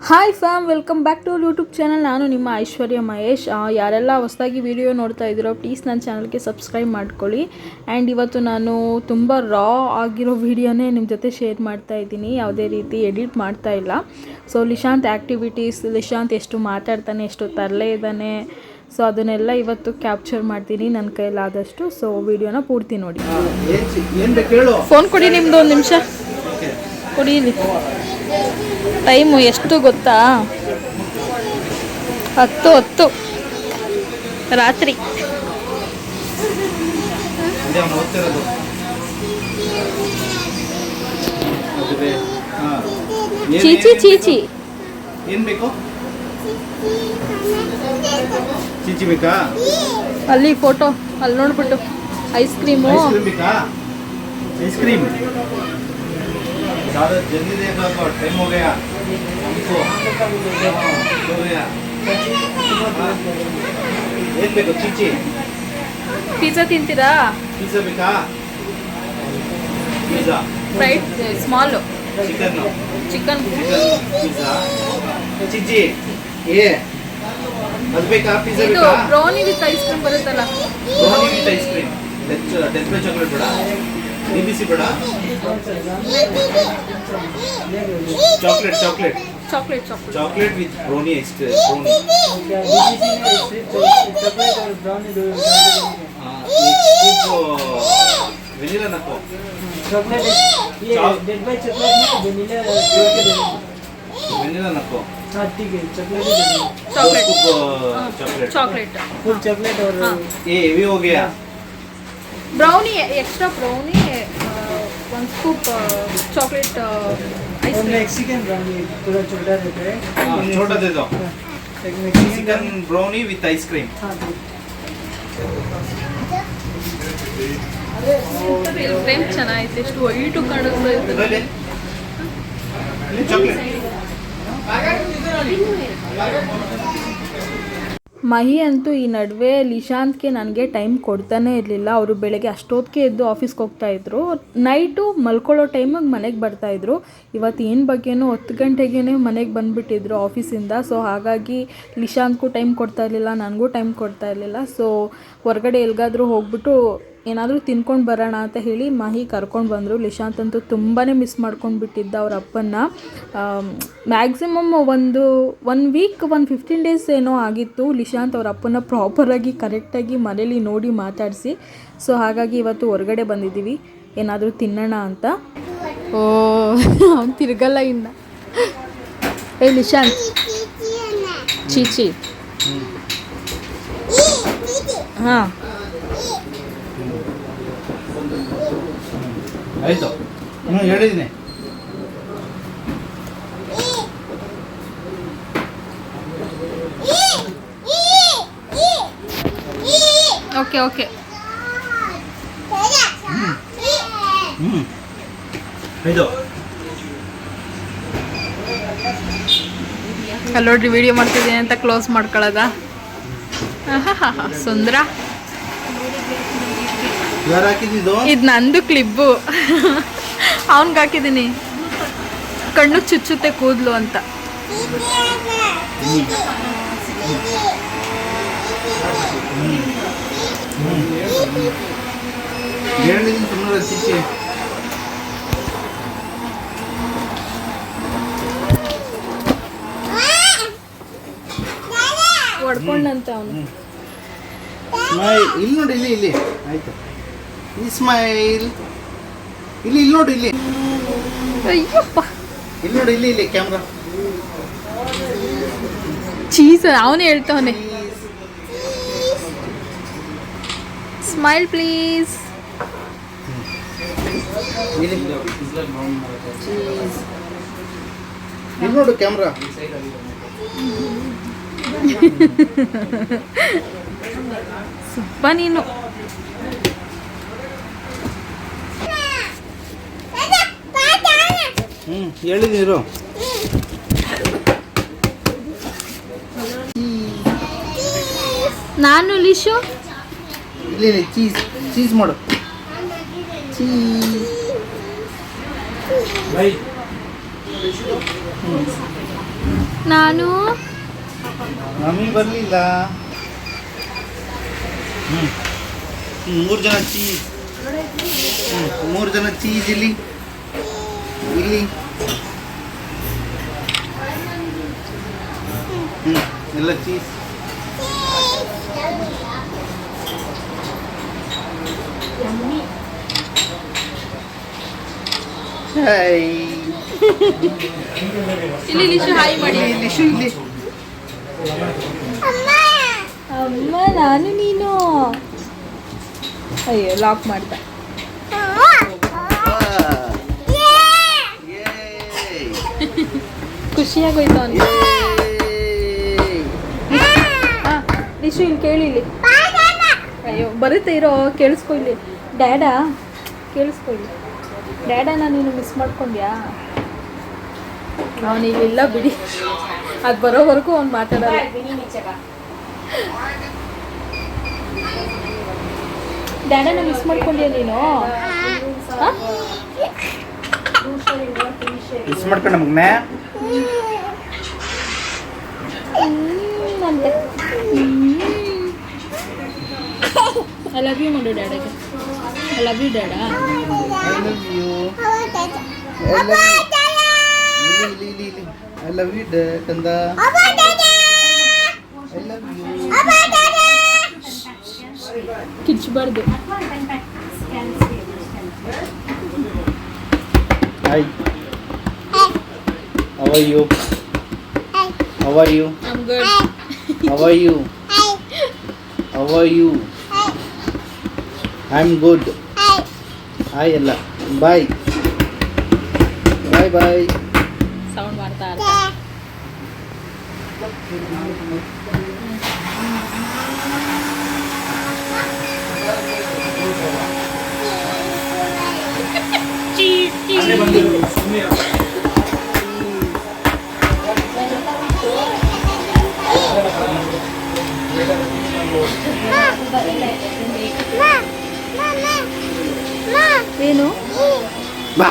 Hi fam, welcome back to YouTube channel. ನಾನು ನಿಮ್ಮ ಐಶ್ವರ್ಯ ಮಹೇಶ್. ಯಾರೆಲ್ಲ ಹೊಸದಾಗಿ ವಿಡಿಯೋ ನೋಡ್ತಾ ಇದ್ದೀರೋ ಪ್ಲೀಸ್ ನನ್ನ ಚಾನಲ್ಗೆ ಸಬ್ಸ್ಕ್ರೈಬ್ ಮಾಡ್ಕೊಳ್ಳಿ. ಆ್ಯಂಡ್ ಇವತ್ತು ನಾನು ತುಂಬ ರಾ ಆಗಿರೋ ವಿಡಿಯೋನೇ ನಿಮ್ಮ ಜೊತೆ ಶೇರ್ ಮಾಡ್ತಾ ಇದ್ದೀನಿ. ಯಾವುದೇ ರೀತಿ ಎಡಿಟ್ ಮಾಡ್ತಾ ಇಲ್ಲ. ಸೊ ಲಿಶಾಂತ್ ಆ್ಯಕ್ಟಿವಿಟೀಸ್, ಲಿಶಾಂತ್ ಎಷ್ಟು ಮಾತಾಡ್ತಾನೆ, ಎಷ್ಟು ತರಲೆ ಇದ್ದಾನೆ, ಸೊ ಅದನ್ನೆಲ್ಲ ಇವತ್ತು ಕ್ಯಾಪ್ಚರ್ ಮಾಡ್ತೀನಿ ನನ್ನ ಕೈಲಾದಷ್ಟು. ಸೊ ವಿಡಿಯೋನ ಪೂರ್ತಿ ನೋಡಿ. ಫೋನ್ ಕೊಡಿ, ನಿಮ್ಮದು ಒಂದು ನಿಮಿಷ ಕೊಡೀಲಿ. ಟೈಮು ಎಷ್ಟು ಗೊತ್ತಾ? 10 ರಾತ್ರಿ. ಚೀಚಿ ಚೀಚಿ ಏನು ಬೇಕು? ಚೀಚಿ ಬೇಕಾ? ಅಲ್ಲಿ ಫೋಟೋ ಅಲ್ಲಿ ನೋಡ್ಬಿಟ್ಟು ಐಸ್ ಕ್ರೀಮು. ಐಸ್ ಕ್ರೀಮ್ ज़्यादा जल्दी देखा तो टाइम हो गया हमको हो गया। ಏನು ಬೇಕು? ಚೀಚಿ. ಪಿಜ್ಜಾ ತಿಂತೀರಾ? ಪಿಜ್ಜಾ ಬೇಕಾ? Pizza fried small chicken pizza. ಚೀಚಿ ಏ ಅದು ಬೇಕಾ? ಪಿಜ್ಜಾ ಬೇಕಾ? ಬ್ರೌನಿ ವಿತ್ ಐಸ್ ಕ್ರೀಮ್ ಬರುತ್ತಲ್ಲ. Brownie with ice cream. Death by chocolate ಬೇಡ, BBC ಬೇಡ. Chocolate chocolate chocolate chocolate with brownie ice cream. Vanilla ನಕ್ಕೋ. ವೆನಿಲಾ ನಕ್ಕೋ. चॉकलेट और ये भी हो गया. Brownie extra brownie, 1 scoop chocolate ice cream. Mexican brownie थोड़ा छोटा रहता है. छोटा दे दो. एक Mexican brownie with ice cream. Frame ಚೆನ್ನಾಗೈತೆ, ಎಷ್ಟು ವೈಟು ಕಾಣಿಸ್ತಾ ಇರ್ತದೆ. ಚಾಕ್ಲೇಟ್ ಮಹಿ ಅಂತೂ ಈ ನಡುವೆ ಲಿಶಾಂತ್ಗೆ ನನಗೆ ಟೈಮ್ ಕೊಡ್ತಾನೆ ಇರಲಿಲ್ಲ. ಅವರು ಬೆಳಗ್ಗೆ ಅಷ್ಟೊತ್ತಿಗೆ ಎದ್ದು ಆಫೀಸ್ಗೆ ಹೋಗ್ತಾಯಿದ್ರು, ನೈಟು ಮಲ್ಕೊಳ್ಳೋ ಟೈಮಿಗೆ ಮನೆಗೆ ಬರ್ತಾಯಿದ್ರು. ಇವತ್ತು ಏನು ಬಗ್ಗೆನೋ 10 ಗಂಟೆಗೇ ಮನೆಗೆ ಬಂದುಬಿಟ್ಟಿದ್ರು ಆಫೀಸಿಂದ. ಸೊ ಹಾಗಾಗಿ ಲಿಶಾಂತ್ಗೂ ಟೈಮ್ ಕೊಡ್ತಾ ಇರಲಿಲ್ಲ, ನನಗೂ ಟೈಮ್ ಕೊಡ್ತಾ ಇರಲಿಲ್ಲ. ಸೊ ಹೊರಗಡೆ ಎಲ್ಗಾದರೂ ಹೋಗ್ಬಿಟ್ಟು ಏನಾದರೂ ತಿನ್ಕೊಂಡು ಬರೋಣ ಅಂತ ಹೇಳಿ ಮಹಿ ಕರ್ಕೊಂಡು ಬಂದರು. ಲಿಶಾಂತ್ ಅಂತೂ ತುಂಬಾ ಮಿಸ್ ಮಾಡ್ಕೊಂಡು ಬಿಟ್ಟಿದ್ದ ಅವ್ರ ಅಪ್ಪನ್ನ. ಮ್ಯಾಕ್ಸಿಮಮ್ ಒನ್ ವೀಕ್ 15 ಡೇಸ್ ಏನೋ ಆಗಿತ್ತು ಲಿಶಾಂತ್ ಅವ್ರ ಅಪ್ಪನ ಪ್ರಾಪರಾಗಿ ಕರೆಕ್ಟಾಗಿ ಮನೇಲಿ ನೋಡಿ ಮಾತಾಡಿಸಿ. ಸೊ ಹಾಗಾಗಿ ಇವತ್ತು ಹೊರಗಡೆ ಬಂದಿದ್ದೀವಿ ಏನಾದರೂ ತಿನ್ನೋಣ ಅಂತ. ಓ ಅವ್ನು ತಿರ್ಗಲ್ಲ ಇನ್ನು. ಏ ಲಿಶಾಂತ್ ಚೀಚಿ. ಹಾಂ ಆಯಿತು, ಹೇಳಿದ್ದೀನಿ. ಓಕೆ ಓಕೆ ಆಯಿತು. ಅಲ್ಲಿ ನೋಡ್ರಿ ವಿಡಿಯೋ ಮಾಡ್ತಿದ್ದೀನಿ ಅಂತ ಕ್ಲೋಸ್ ಮಾಡ್ಕೊಳ್ಳೋದ. ಸುಂದರ, ಯಾರು ಹಾಕಿದ್ದು? ಇದು ನಂದು ಕ್ಲಿಪ್ಪು. ಅವನ್ಗೆ ಹಾಕಿದ್ದೀನಿ, ಕಣ್ಣು ಚುಚ್ಚುತ್ತೆ ಕೂದಲು ಅಂತ. ಹೇಳಿದ್ದೀನಿ ಸುಮ್ಮನೆ ಚೀಚಿ. ಹೊಡ್ಕೊಂಡಂತೆ ಅವನು. ಇಲ್ಲಿ ನೋಡಿ, ಇಲ್ಲಿ ಆಯ್ತು. ಈ ಸ್ಮೈಲ್ ಇಲ್ಲಿ ನೋಡಿ, ಇಲ್ಲಿ ಅಯ್ಯಪ್ಪ, ಇಲ್ಲಿ ನೋಡಿ, ಇಲ್ಲಿ ಕ್ಯಾಮ್ರಾ. ಚೀಸ್ ಅವನೇ ಹೇಳ್ತಾವನೆ. Smile please. ಇಲ್ಲಿ ನೋಡು ಕ್ಯಾಮ್ರಾ. ಸುಬ್ಬ ನೀನು. ಹೇಳಿದಿರು. ನಾನು ಲಿಶು ಇಲ್ಲಿ ಚೀಸ್ ಮಾಡು. ಚೀಸ್ भाई ನಾನು ಮಮ್ಮಿ ಬರಲಿಲ್ಲ. 3 ಜನ ಚೀಸ್. 3 ಜನ ಚೀಸ್ ಇಲ್ಲಿ ಎಲ್ಲ ಚೀಸ್. ಹಾಯ್. ಇಲ್ಲಿ ಲಿಶು ಹಾಯ್ ಮಾಡಿ. ಇಲ್ಲಿ ಅಮ್ಮ ನಾನು ನೀನು. ಅಯ್ಯೋ ಲಾಕ್ ಮಾಡ್ತಾ. ಖುಷಿಯಾಗೋಯ್ತು ಅವನಿಗೆ. ಹಾಂ ಲಿಶು ಇಲ್ಲಿ ಕೇಳಿ ಇಲ್ಲಿ. ಅಯ್ಯೋ ಬರುತ್ತೆ ಇರೋ, ಕೇಳಿಸ್ಕೊ ಇಲ್ಲಿ. ಡ್ಯಾಡಾ ಕೇಳಿಸ್ಕೊ ಇಲ್ಲಿ. ಡ್ಯಾಡಾನ ನೀನು ಮಿಸ್ ಮಾಡ್ಕೊಂಡ್ಯಾ? ಅವನಿಗಿಲ್ಲ ಬಿಡಿ, ಅದು ಬರೋವರೆಗೂ ಅವ್ನು ಮಾತಾಡಲ್ಲ. ಡ್ಯಾಡಾನ ಮಿಸ್ ಮಾಡ್ಕೊಂಡ್ಯಾ ನೀನು? ಮಿಸ್ ಮಾಡ್ಕೊಂಡ ಮಗನೇ. ಅಂತೆ ಐ ಲವ್ ಯು ಮಾಡು ಡ್ಯಾಡಾಗೆ. ಐ ಲವ್ ಯು ಡ್ಯಾಡಾ. I love you. I love you ಕಂದ. I love you. ಕಿಚ್ಚಬಾರ್ದು. Hi. How are you? How are you? I'm good. How are you? How are you? I'm good. Hi ಎಲ್ಲ. Bye. Bye bye. Sound ಮಾಡ್ತಾ ಇರ್ತಾರೆ. ಏನು ಬಾ.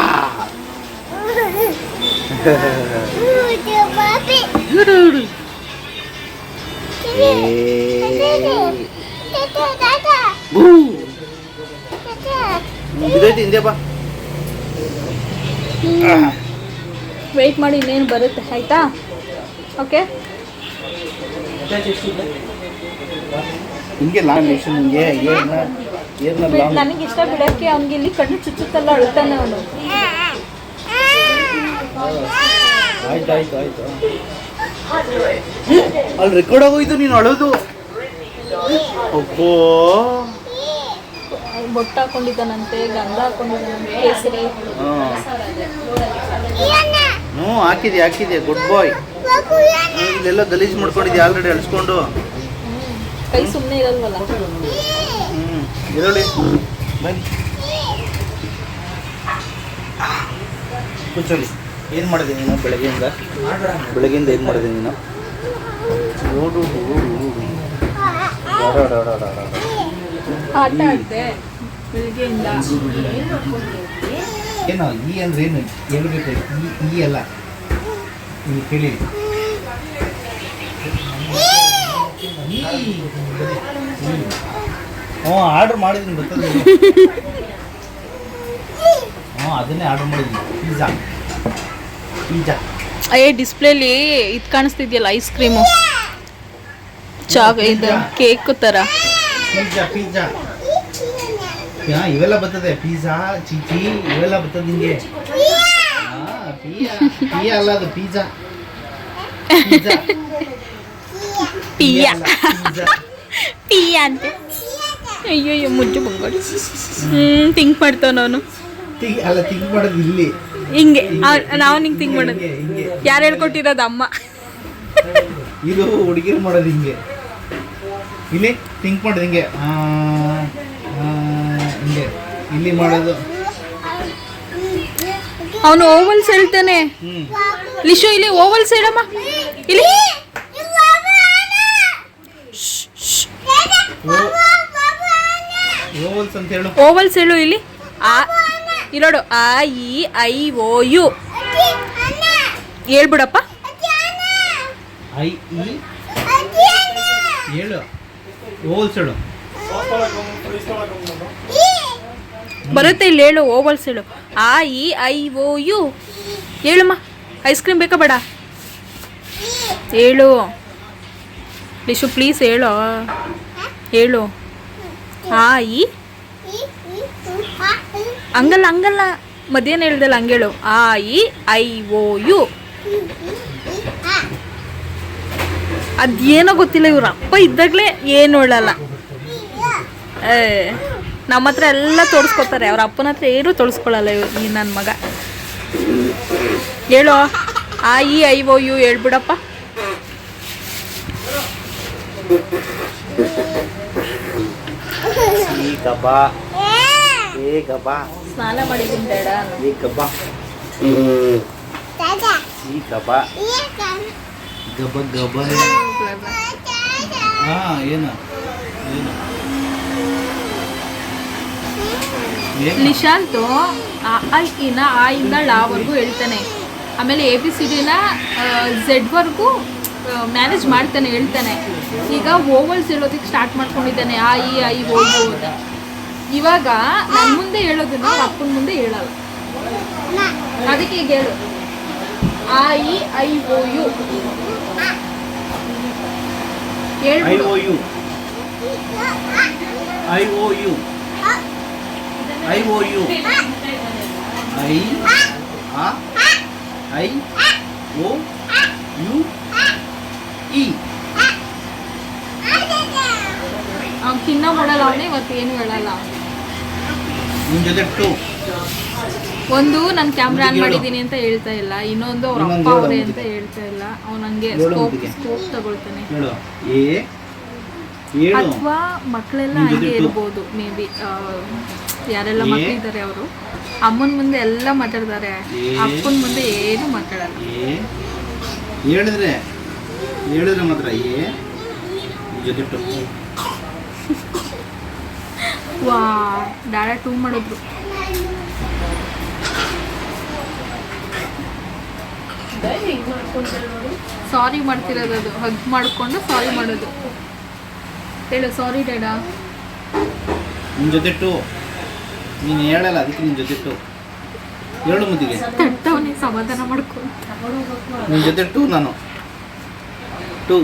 ಬಿದ್ದೈತಿ ಹಿಂದೆ ಬಾ. Weight ಮಾಡಿ, ಇನ್ನೇನು ಬರುತ್ತೆ ಆಯಿತಾ? ಓಕೆ. ಹಿಂಗೆ ಲಾಂಗ್ ನೇಷನ್ ಹಿಂಗೆ ಏನ ಲಾಂಗ್. ನನಗೆ ಇಷ್ಟ ಬಿಡೋಕ್ಕೆ. ಅವ್ನಿಗೆ ಇಲ್ಲಿ ಕಣ್ಣು ಚುಚ್ಚುತ್ತಲ್ಲ, ಅಳ್ತಾನೆ ಅವನು. ಆಯ್ತು ಆಯ್ತು ಆಯ್ತು. ಅಲ್ಲಿ ರೆಕಾರ್ಡ್ ಆಗೋಯ್ತು ನೀನು ಅಳೋದು. ಅಪ್ಪೋ ಬೊಟ್ಟು ಹಾಕೊಂಡಿದ್ದಾನಂತೆ, ಗಂಧ ಹಾಕೊಂಡಿದ್ದಾನಂತೆ, ಕೇಸರಿ. ಹ್ಞೂ ಹಾಕಿದೆ ಗುಡ್ ಬಾಯ್. ಇಲ್ಲೆಲ್ಲ ಗಲೀಜು ಮಾಡ್ಕೊಂಡಿದ್ದೆ ಆಲ್ರೆಡಿ ಅಳಿಸ್ಕೊಂಡು. ಕೈ ಸುಮ್ಮನೆ ಇರಲ್ವಲ್ಲ. ಈರುಳ್ಳಿ ಬನ್ನಿ ಕೂಚೋಳಿ. ಏನು ಮಾಡಿದೆ ನೀನು ಬೆಳಗ್ಗೆಯಿಂದ ಏನು ಮಾಡಿದೆ ನೀನು? ನೋಡು ಆಟ ಆಡಿದೆ ಬೆಳಗ್ಗೆಯಿಂದ. ಏನೋ ಈ ಅಂದ್ರೆ ಏನು ಹೇಳ್ಬೇಕು? ಈ ಅಲ್ಲ, ನೀವು ಕೇಳಿ. ಹ್ಞೂ ಆರ್ಡ್ರ್ ಮಾಡಿದ್ದೀನಿ ಗೊತ್ತದ. ಹ್ಞೂ ಅದನ್ನೇ ಆರ್ಡ್ರ್ ಮಾಡಿದ್ದೀನಿ. ಪಿಜ್ಜಾ. ಡಿಸ್ಪ್ಲೇಲಿ ಇದು ಕಾಣಿಸ್ತಿದ್ಯಲ್ಲ, ಐಸ್ ಕ್ರೀಮು, ಇದು ಕೇಕ್ ಥರ. ಪಿಜ್ಜಾ ಇವೆಲ್ಲ ಬರ್ತದೆ. ಪಿಜ್ಜಾ ಚಿಚಿ ಇವೆಲ್ಲ ಬರ್ತದೆ ನಿಂಗೆ. ಪಿಯಾ ಅಲ್ಲ, ಅದು ಪಿಜ್ಜಾ. ಪಿಯಾ ಅಂತೆ. ಅಯ್ಯೋ ಮುಜ್ಜು ಬಂಗಾಡಿ. ಥಿಂಕ್ ಮಾಡ್ತಾವ ಅವನು. ಅಲ್ಲ ಥಿಂಕ್ ಮಾಡೋದು ಇಲ್ಲಿ ಹಿಂಗೆ. ನಾವು ನಿಂಗೆ ಥಿಂಕ್ ಮಾಡೋದು. ಯಾರು ಹೇಳ್ಕೊಟ್ಟಿರೋದು? ಅಮ್ಮ. ಇದು ಹುಡುಗಿರು ಮಾಡೋದು ಹಿಂಗೆ. ಇಲ್ಲಿ ಥಿಂಕ್ ಮಾಡೋದು ಹಿಂಗೆ ಹಿಂಗೆ. ಇಲ್ಲಿ ಮಾಡೋದು ಅವನು ಓವಲ್ಸ್ ಹೇಳ್ತಾನೆ. ಲಿಶು ಇಲ್ಲಿ ಓವಲ್ಸ್ ಹೇಳಮ್ಮ. ಇಲ್ಲಿ ಓವಲ್ಸ್ ಅಂತ ಹೇಳು. ಓವಲ್ಸ್ ಹೇಳು ಇಲ್ಲಿ. ಇಲ್ಲೋಡು, I E I O U ಹೇಳ್ಬಿಡಪ್ಪ. ಐ ಇ ಹೇಳು ಓಲ್ಸ್ ಹೇಳು. ಬರುತ್ತೆ ಇಲ್ಲಿ ಹೇಳು, ಓವಲ್ಸ್ ಹೇಳು. A E I O U ಹೇಳಮ್ಮ. ಐಸ್ ಕ್ರೀಮ್ ಬೇಕಾ ಬೇಡ? ಹೇಳು ಲಿಶು ಪ್ಲೀಸ್ ಹೇಳು. ಹೇಳು ಆ ಇ ಹಂಗಲ್ಲ ಹಂಗಲ್ಲ, ಮಧ್ಯಾಹ್ನ ಹೇಳ್ದಲ್ಲ ಹಂಗೇಳು. ಆ ಇ ಐ ಓ ಯು. ಅದೇನೋ ಗೊತ್ತಿಲ್ಲ, ಇವ್ರ ಅಪ್ಪ ಇದ್ದಾಗಲೇ ಏನು ಹೇಳಲ್ಲ. ನಮ್ಮ ಹತ್ರ ಎಲ್ಲ ತೋರಿಸ್ಕೊತಾರೆ, ಅವ್ರ ಅಪ್ಪನ ಹತ್ರ ಏನೂ ತೋರಿಸ್ಕೊಳ್ಳಲ್ಲ ಈ ನನ್ನ ಮಗ. ಹೇಳೋ ಆ ಇ ಐ ಓ ಯು ಹೇಳ್ಬಿಡಪ್ಪ. ಸ್ನಾನ ಮಾಡಿದ್ದೀನಿ ಬೇಡ. ನಿಶಾಂತು ಇನ ಆ ಇಂದ ಳವರೆಗೂ ಹೇಳ್ತಾನೆ, ಆಮೇಲೆ ಎ ಬಿ ಸಿ ಡಿನ ಝೆಡ್ವರೆಗೂ ಮ್ಯಾನೇಜ್ ಮಾಡ್ತಾನೆ, ಹೇಳ್ತಾನೆ. ಈಗ ಓವಲ್ಸ್ ಹೇಳೋದಕ್ಕೆ ಸ್ಟಾರ್ಟ್ ಮಾಡ್ಕೊಂಡಿದ್ದಾನೆ, ಆ ಇ ಐ ಓ ಯು ಅಂತ. ಇವಾಗ ನನ್ನ ಮುಂದೆ ಹೇಳೋದನ್ನ ಅವ್ರ ಅಪ್ಪನ ಮುಂದೆ ಹೇಳಲ್ಲ, ಅದಕ್ಕೆ ಈಗ ಹೇಳು A E I O you ಹೇಳ್ಬಿಡು. I O U I A I O U E. ಅವ್ನು ತಿನ್ನೋ ಮಾಡಲ್ಲ, ಅವನೇ ಇವತ್ತು ಏನು ಹೇಳಲ್ಲ. ನಿನ್ ಜೊತೆ ಟು ಒಂದು ನಾನು ಕ್ಯಾಮ್ರಾ ಆನ್ ಮಾಡಿದ್ದೀನಿ ಅಂತ ಹೇಳ್ತಾ ಇಲ್ಲ, ಇನ್ನೊಂದು ಅವ್ರ ಅಪ್ಪ ಅವರೇ ಅಂತ ಹೇಳ್ತಾ ಇಲ್ಲ. ಅವ್ನು ಹಂಗೆ ಸ್ಕೋಪ್ ತಗೊಳ್ತಾನೆ. ಅಥವಾ ಮಕ್ಕಳೆಲ್ಲ ಹಂಗೆ ಇರ್ಬೋದು, ಮೇ ಬಿ ಯಾರೆಲ್ಲ ಮಕ್ಕಳಿದ್ದಾರೆ ಅವರು ಅಮ್ಮನ ಮುಂದೆ ಎಲ್ಲ ಮಾತಾಡ್ತಾರೆ, ಅಪ್ಪನ ಮುಂದೆ ಏನು ಮಾತಾಡಲ್ಲ. ಹೇಳಿದ್ರೆ ಮಾತ್ರ ವಾ ಡಾಡಾ ಟೂ ಮಾಡಿದ್ರು. ಸಾರಿ ಮಾಡ್ತಿರೋದು, ಅದು ಹಗ್ ಮಾಡಿಕೊಂಡು ಸಾರಿ ಮಾಡೋದು. ಹೇಳು ಸಾರಿ ಡಾಡಾ. ನಿನ್ ಜೊತೆ ಟು ನೀನು ಹೇಳಲ್ಲ, ಅದಕ್ಕೆ ನಿನ್ ಜೊತೆ ಟು ಹೇಳು ಮುದ್ದಿಗೆ. ತಟ್ಟವನಿಗೆ ಸಮಾಧಾನ ಮಾಡ್ಕೊಂಡು ನಿನ್ ಜೊತೆ ಟು ನಾನು ಟು.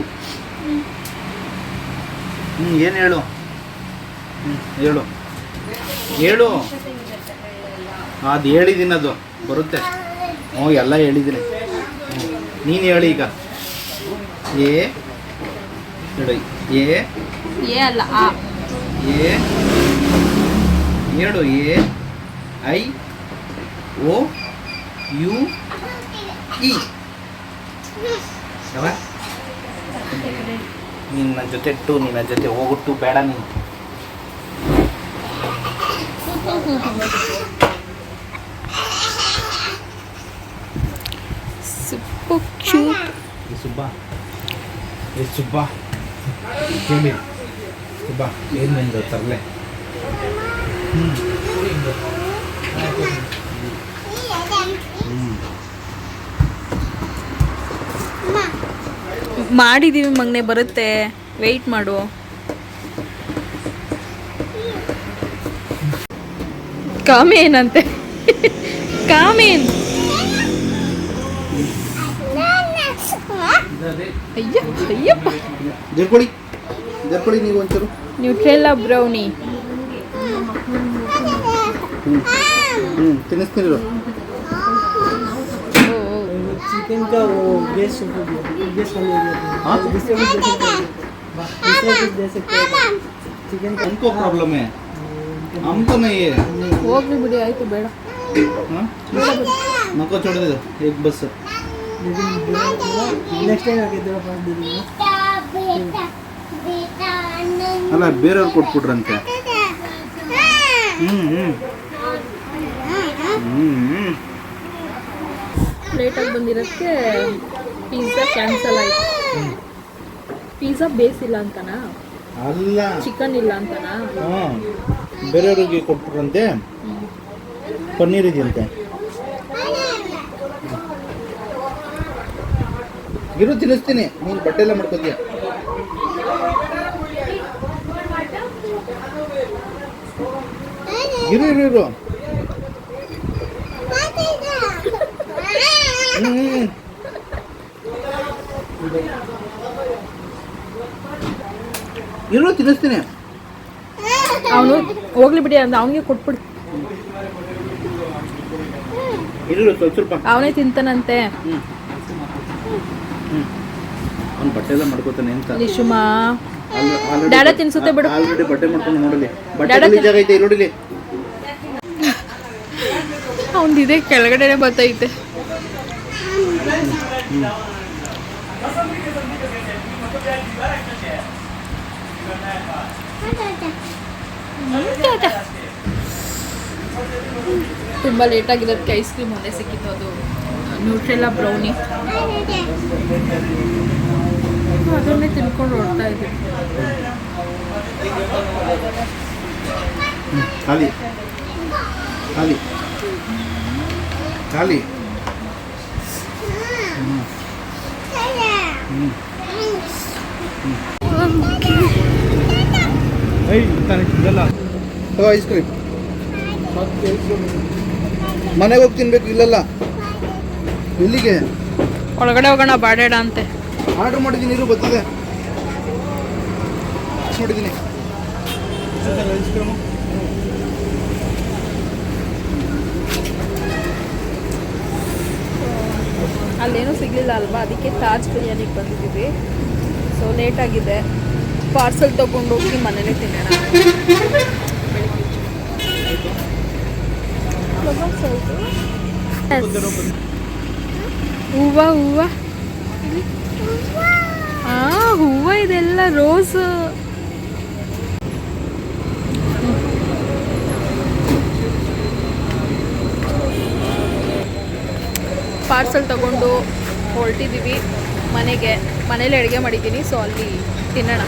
ಏನು ಹೇಳು, ಹೇಳು ಹೇಳು. ಅದು ಹೇಳಿದ್ದೀನಿ, ಅದು ಬರುತ್ತೆ. ಹ್ಞೂ ಎಲ್ಲ ಹೇಳಿದ್ದೀನಿ. ನೀನು ಹೇಳಿ ಈಗ. ಏ ಹೇಳು. ಏ ಅಲ್ಲ ಆ. ಹೇಳು. A I O U E. ನೀನು ನನ್ನ ಜೊತೆ ಟು, ನೀನು ನನ್ನ ಜೊತೆ ಹೋಗುಟ್ಟು ಬೇಡ ನೀನು. ಸುಬ್ಬ ಕೇಳಿ ಸುಬ್ಬ ಏನು ನಿಂದು ತರಲೆ. ಮಾಡಿದೀವಿ ಮಗನೆ, ಬರುತ್ತೆ, ವೆಯ್ಟ್ ಮಾಡು. ಕಾಮೇನಂತೆ, ಕಾಮೇನ್. ಅಯ್ಯ ಅಯ್ಯಪ್ಪ. ಜರ್ಕೊಳಿ ನೀವು ಒಂಚೂರು. ನ್ಯೂಟ್ರೆಲ್ಲಾ ಬ್ರೌನಿ ತಿನ್ನಿಸ್ತೀನಿ. चिकन का वो गैस दे सकते हैं। चिकन का हमको प्रॉब्लम है, हमको नहीं है. ಹೋಗ್ಲಿ ಬಿಡಿ, ಆಯ್ತು ಬೇಡ. नको छोड़ दे एक बस. नेक्स्ट टाइम आके तेरा पास दे दूंगा. ಅಲ್ಲ ಬೇರೆಯವ್ರು ಕೊಟ್ಬಿಟ್ರಂತೆ. ಲೇಟಾಗಿ ಬಂದಿರೋಕ್ಕೆ ಪಿಜ್ಜಾ ಕ್ಯಾನ್ಸಲ್ ಆಯಿತು. ಪಿಜ್ಜಾ ಬೇಸ್ ಇಲ್ಲ ಅಂತನಾ? ಅಲ್ಲ, ಚಿಕನ್ ಇಲ್ಲ ಅಂತನಾ? ಬೇರೆಯವ್ರಿಗೆ ಕೊಟ್ಬಿಟ್ರಂತೆ. ಪನ್ನೀರ್ ಇದೆಯಂತೆ. ಇರು ತಿನ್ನಿಸ್ತೀನಿ, ನೀನು ಬಟ್ಟೆ ಎಲ್ಲ ಮಾಡ್ಕೋತೀಯ. ಇರು ಇರು ಇರು. ಇರು ತಿನ್ನಿಸ್ತೀನಿ. ಅವನು ಹೋಗ್ಲಿ ಬಿಡಿ ಅಂತ ಅವನಿಗೆ ಕೊಟ್ಬಿಡು. ಇರು ಸ್ವಲ್ಪ ಸ್ವಲ್ಪ. ಅವನೇ ತಿಂತಾನಂತೆ. ಅವ್ನು ಬಟ್ಟೆ ಎಲ್ಲ ಮಾಡ್ಕೋತಾನೆ ಅಂತ. ಲಿಶುಮಾ ಡ್ಯಾಡ ತಿನ್ಸುತ್ತೆ ಬಿಡು. ಆಲ್ರೆಡಿ ಬಟ್ಟೆ ಮಾಡ್ಕೊಂಡು ನೋಡಲಿ. ಡ್ಯಾಡ ಬಟ್ಟೆ ಜಾಗ ಐತೆ ನೋಡಿಲಿ. ಅವನಿದೆ ಕೆಳಗಡೆನೆ ಬರ್ತೈತೆ. ತುಂಬ ಲೇಟಾಗಿರೋದಕ್ಕೆ ಐಸ್ ಕ್ರೀಮ್ ಒಂದೇ ಸಿಕ್ಕಿತ್ತು, ಅದು ನ್ಯೂಟ್ರೆಲ್ಲಾ ಬ್ರೌನಿ. ಅದನ್ನೇ ತಿನ್ಕೊಂಡು ಓಡ್ತಾ ಇದ್ದೆ. ಖಾಲಿ ಖಾಲಿ ಖಾಲಿ. ಐಸ್ ಕ್ರೀಮ್ ಮನೆಗೆ ಹೋಗಿ ತಿನ್ಬೇಕು. ಇಲ್ಲಲ್ಲ, ಇಲ್ಲಿಗೆ ಒಳಗಡೆ ಹೋಗೋಣ ಬಾಡೇಡ ಅಂತೆ. ಆರ್ಡರ್ ಮಾಡಿದ್ದೀನಿ, ಇರು ಬರ್ತಿದೆ. ನೋಡಿದ್ದೀನಿ. ಅಲ್ಲೇನೂ ಸಿಗಲಿಲ್ಲ ಅಲ್ವಾ, ಅದಕ್ಕೆ ತಾಜ್ ಬಿರಿಯಾನಿಗೆ ಬಂದಿದ್ದೀವಿ. ಸೊ ಲೇಟಾಗಿದೆ. ಪಾರ್ಸಲ್ ತೊಗೊಂಡು ಹೋಗಿ ಮನೇಲೇ ತಿನ್ನೋಣ. ಹೂವು ಹೂವು ಹೂವು ಇದೆಲ್ಲ ರೋಸ್. ಪಾರ್ಸಲ್ ತಗೊಂಡು ಹೊರಟಿದ್ದೀವಿ ಮನೆಗೆ. ಮನೇಲಿ ಅಡುಗೆ ಮಾಡಿದ್ದೀನಿ, ಸೊ ಅಲ್ಲಿ ತಿನ್ನೋಣ.